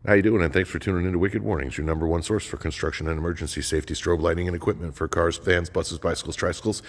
How you doing? And thanks for tuning into Wicked Warnings, your number one source for construction and emergency safety strobe lighting and equipment for cars, vans, buses, bicycles, tricycles.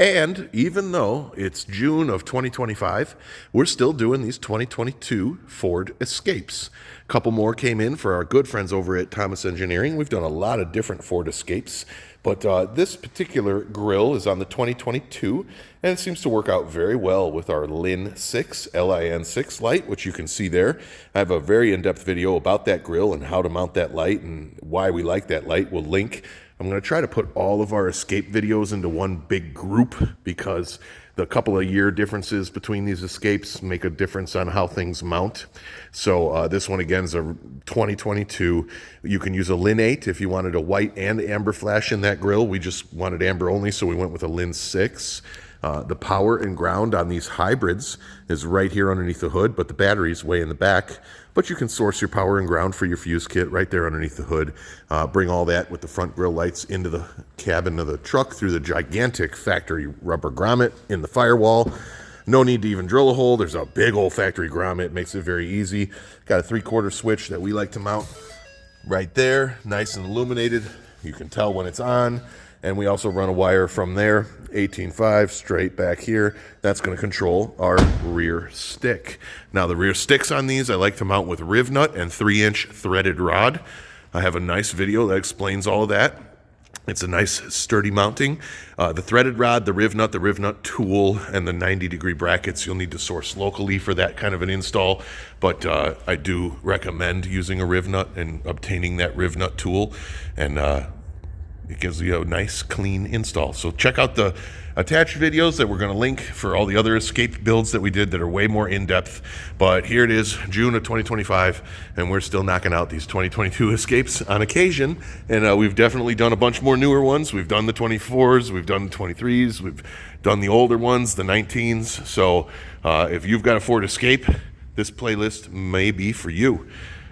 And even though it's June of 2025, we're still doing these 2022 Ford Escapes. A couple more came in for our good friends over at Thomas Engineering. We've done a lot of different Ford Escapes, but this particular grill is on the 2022, and it seems to work out very well with our LIN-6, LIN-6 light, which you can see there. I have a very in-depth video about that grill and how to mount that light and why we like that light. We'll link. I'm going to try to put all of our Escape videos into one big group because the couple of year differences between these Escapes make a difference on how things mount. So this one again is a 2022. You can use a LIN-8 if you wanted a white and amber flash in that grill. We just wanted amber only, so we went with a LIN-6. The power and ground on these hybrids is right here underneath the hood, but the battery's way in the back. But you can source your power and ground for your fuse kit right there underneath the hood. Bring all that with the front grille lights into the cabin of the truck through the gigantic factory rubber grommet in the firewall. No need to even drill a hole. There's a big old factory grommet. Makes it very easy. Got a 3/4 switch that we like to mount right there. Nice and illuminated. You can tell when it's on. And we also run a wire from there, 18.5, straight back here. That's going to control our rear stick. Now, the rear sticks on these, I like to mount with riv nut and 3-inch threaded rod. I have a nice video that explains all of that. It's a nice sturdy mounting. The threaded rod, the riv nut tool, and the 90-degree brackets you'll need to source locally for that kind of an install. But I do recommend using a riv nut and obtaining that riv nut tool. And it gives you a nice, clean install. So check out the attached videos that we're going to link for all the other Escape builds that we did that are way more in-depth. But here it is, June of 2025, and we're still knocking out these 2022 Escapes on occasion. And we've definitely done a bunch more newer ones. We've done the 24s, we've done the 23s, we've done the older ones, the 19s. So if you've got a Ford Escape, this playlist may be for you.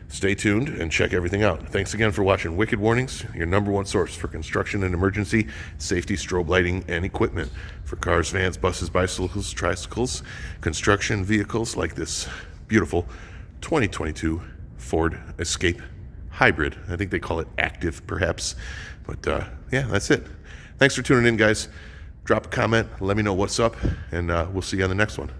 Stay tuned and check everything out. Thanks again for watching Wicked Warnings, your number one source for construction and emergency safety strobe lighting and equipment for cars, vans, buses, bicycles, tricycles, construction vehicles like this beautiful 2022 Ford Escape Hybrid. I think they call it Active, perhaps. But yeah, that's it. Thanks for tuning in, guys. Drop a comment. Let me know what's up, and we'll see you on the next one.